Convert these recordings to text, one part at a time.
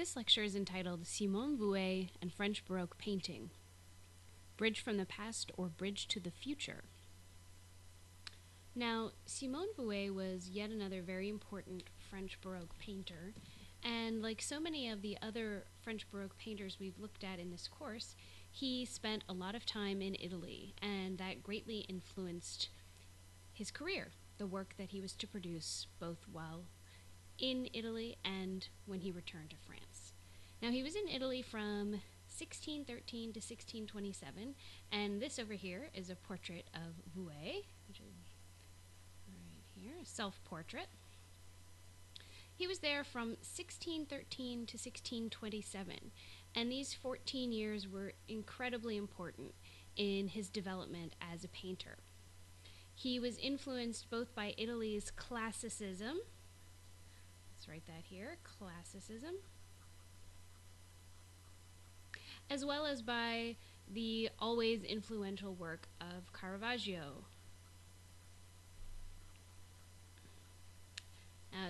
This lecture is entitled Simon Vouet and French Baroque Painting, Bridge from the Past or Bridge to the Future. Now, Simon Vouet was yet another very important French Baroque painter, and like so many of the other French Baroque painters we've looked at in this course, he spent a lot of time in Italy, and that greatly influenced his career, the work that he was to produce both while in Italy and when he returned to France. Now, he was in Italy from 1613 to 1627, and this over here is a portrait of Vouet, which is right here, a self-portrait. He was there from 1613 to 1627, and these 14 years were incredibly important in his development as a painter. He was influenced both by Italy's Classicism, let's write that here, Classicism, as well as by the always influential work of Caravaggio.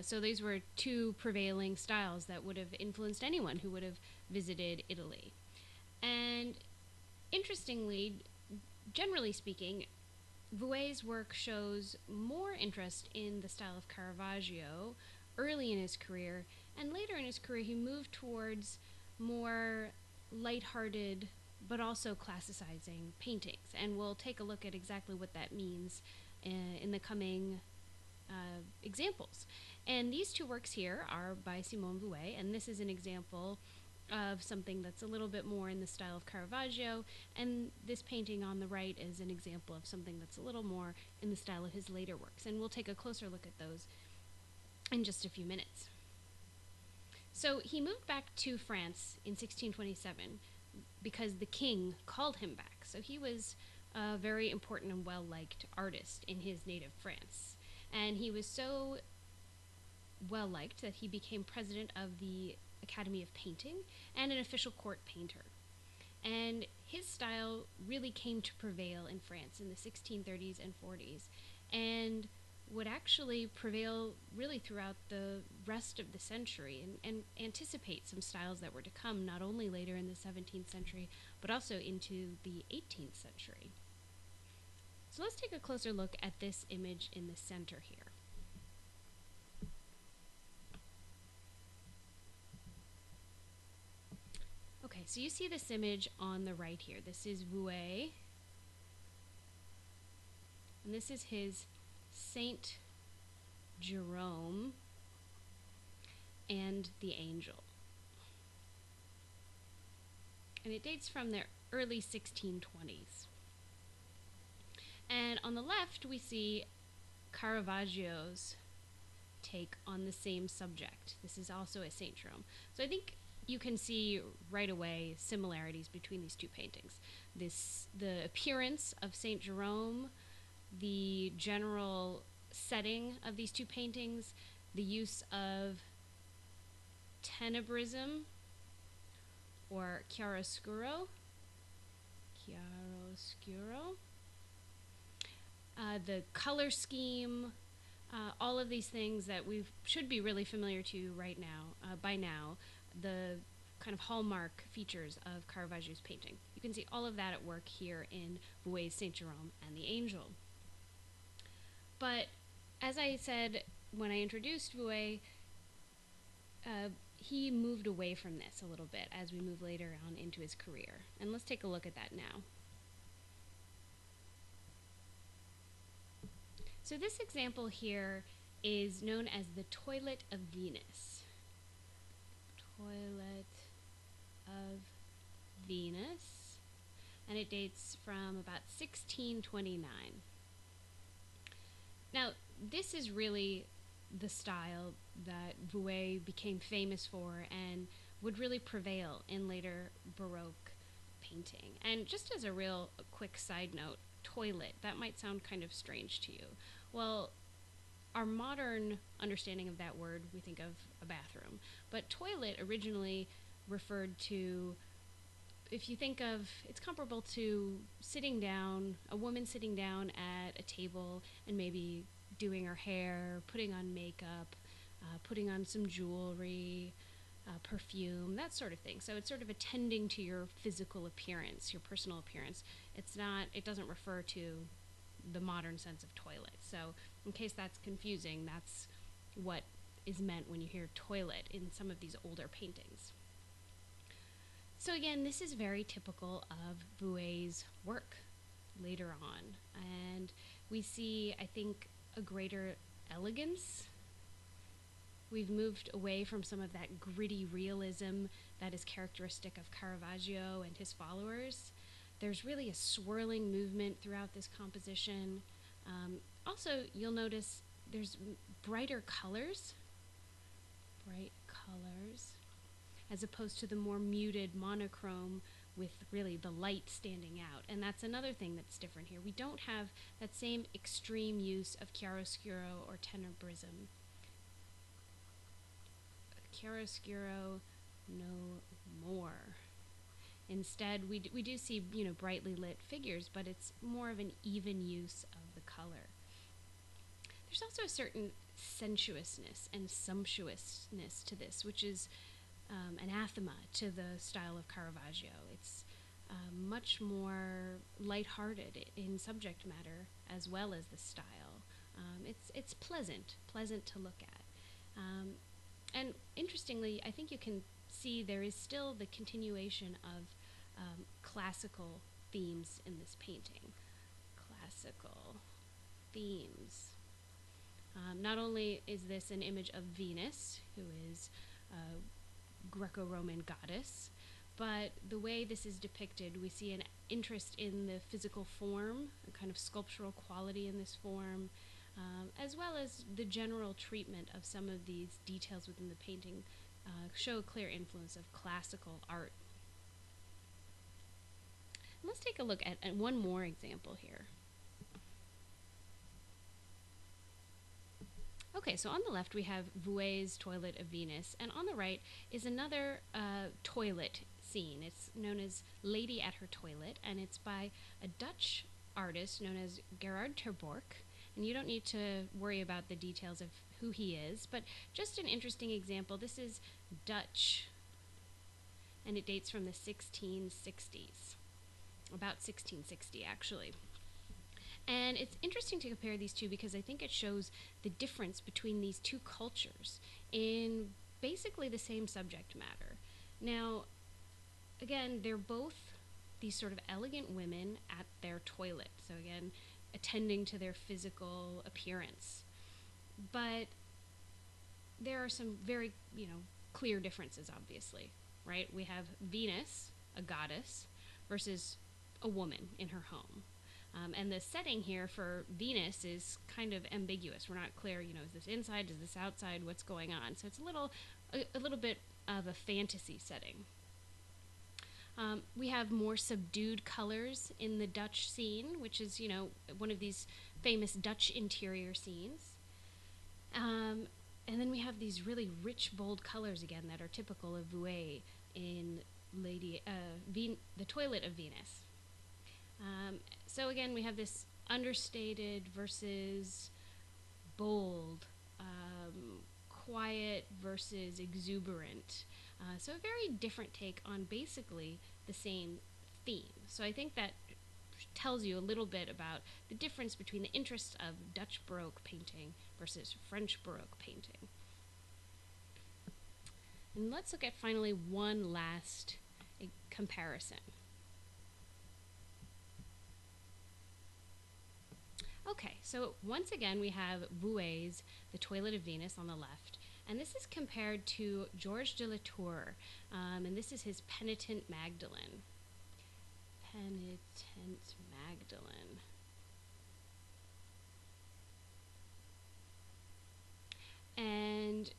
So these were two prevailing styles that would have influenced anyone who would have visited Italy. And interestingly, generally speaking, Vouet's work shows more interest in the style of Caravaggio early in his career, and later in his career he moved towards more lighthearted but also classicizing paintings. And we'll take a look at exactly what that means in the coming examples. And these two works here are by Simon Vouet, and this is an example of something that's a little bit more in the style of Caravaggio, and this painting on the right is an example of something that's a little more in the style of his later works, and we'll take a closer look at those in just a few minutes. So he moved back to France in 1627 because the king called him back. So he was a very important and well-liked artist in his native France. And he was so well-liked that he became president of the Academy of Painting and an official court painter. And his style really came to prevail in France in the 1630s and 40s, and would actually prevail really throughout the rest of the century and anticipate some styles that were to come not only later in the 17th century, but also into the 18th century. So let's take a closer look at this image in the center here. Okay, so you see this image on the right here. This is Vouet, and this is his Saint Jerome and the Angel. And it dates from the early 1620s. And on the left, we see Caravaggio's take on the same subject. This is also a Saint Jerome. So I think you can see right away similarities between these two paintings. The appearance of Saint Jerome, the general setting of these two paintings, the use of tenebrism or chiaroscuro, the color scheme, all of these things that we should be really familiar to right now, by now, the kind of hallmark features of Caravaggio's painting. You can see all of that at work here in Vouet's Saint Jerome and the Angel. But as I said when I introduced Vouet, he moved away from this a little bit as we move later on into his career. And let's take a look at that now. So this example here is known as the Toilet of Venus. Toilet of Venus. And it dates from about 1629. Now, this is really the style that Vouet became famous for and would really prevail in later Baroque painting. And just as a real quick side note, toilet, that might sound kind of strange to you. Well, our modern understanding of that word, we think of a bathroom. But toilet originally referred to, if you think of, it's comparable to sitting down, a woman sitting down at a table and maybe doing her hair, putting on makeup, putting on some jewelry, perfume, that sort of thing. So it's sort of attending to your physical appearance, your personal appearance. It doesn't refer to the modern sense of toilet. So in case that's confusing, that's what is meant when you hear toilet in some of these older paintings. So again, this is very typical of Vouet's work later on. And we see, I think, a greater elegance. We've moved away from some of that gritty realism that is characteristic of Caravaggio and his followers. There's really a swirling movement throughout this composition. Also, you'll notice there's brighter colors, as opposed to the more muted monochrome with really the light standing out. And that's another thing that's different here. We don't have that same extreme use of chiaroscuro or tenebrism. Chiaroscuro, no more. Instead, we do see, brightly lit figures, but it's more of an even use of the color. There's also a certain sensuousness and sumptuousness to this, which is anathema to the style of Caravaggio. It's much more lighthearted in subject matter as well as the style. It's pleasant to look at. And interestingly, I think you can see there is still the continuation of classical themes in this painting. Classical themes. Not only is this an image of Venus, who is a Greco-Roman goddess, but the way this is depicted, we see an interest in the physical form, a kind of sculptural quality in this form, as well as the general treatment of some of these details within the painting show a clear influence of classical art. And let's take a look at one more example here. Okay, so on the left we have Vouet's Toilet of Venus, and on the right is another toilet scene. It's known as Lady at Her Toilet, and it's by a Dutch artist known as Gerard ter Borch. And you don't need to worry about the details of who he is, but just an interesting example. This is Dutch, and it dates from the 1660s, about 1660 actually. And it's interesting to compare these two because I think it shows the difference between these two cultures in basically the same subject matter. Now, again, they're both these sort of elegant women at their toilet. So again, attending to their physical appearance. But there are some very, clear differences, obviously, right? We have Venus, a goddess, versus a woman in her home. And the setting here for Venus is kind of ambiguous. We're not clear, is this inside, is this outside, what's going on? So it's a little bit of a fantasy setting. We have more subdued colors in the Dutch scene, which is, one of these famous Dutch interior scenes. And then we have these really rich, bold colors again that are typical of Vouet in the Toilet of Venus. So again, we have this understated versus bold, quiet versus exuberant. So a very different take on basically the same theme. So I think that tells you a little bit about the difference between the interests of Dutch Baroque painting versus French Baroque painting. And let's look at finally one last comparison. Okay, so once again we have Vouet's The Toilet of Venus on the left, and this is compared to Georges de la Tour, and this is his Penitent Magdalene. Penitent Magdalene. And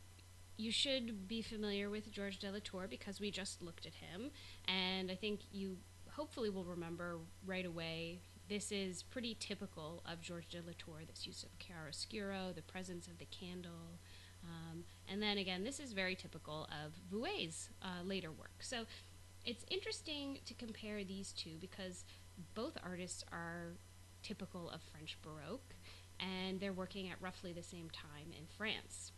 you should be familiar with Georges de la Tour because we just looked at him, and I think you hopefully will remember right away. This is pretty typical of Georges de la Tour, this use of chiaroscuro, the presence of the candle. And then again, this is very typical of Vouet's later work. So it's interesting to compare these two because both artists are typical of French Baroque, and they're working at roughly the same time in France.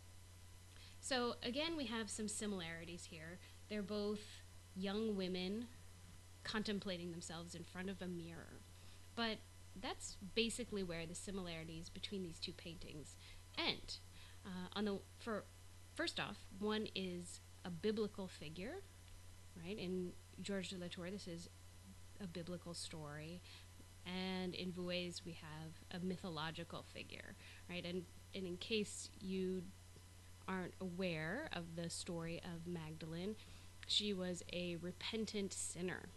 So again, we have some similarities here. They're both young women contemplating themselves in front of a mirror. But that's basically where the similarities between these two paintings end. First off, one is a biblical figure, right? In Georges de Latour, this is a biblical story, and in Vouet's we have a mythological figure, right? And in case you aren't aware of the story of Magdalene, she was a repentant sinner.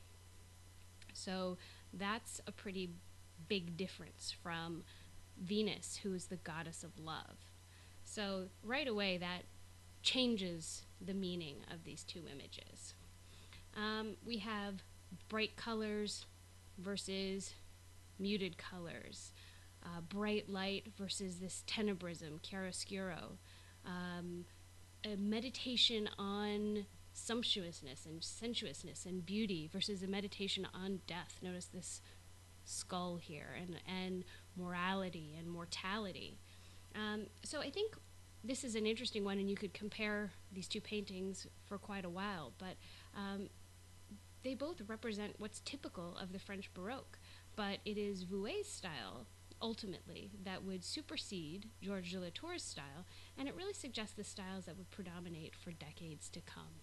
So that's a pretty big difference from Venus, who is the goddess of love. So right away, that changes the meaning of these two images. We have bright colors versus muted colors, bright light versus this tenebrism, chiaroscuro, a meditation on sumptuousness and sensuousness and beauty versus a meditation on death. Notice this skull here, and morality and mortality. So I think this is an interesting one, and you could compare these two paintings for quite a while, but they both represent what's typical of the French Baroque, but it is Vouet's style, ultimately, that would supersede Georges de Latour's style, and it really suggests the styles that would predominate for decades to come.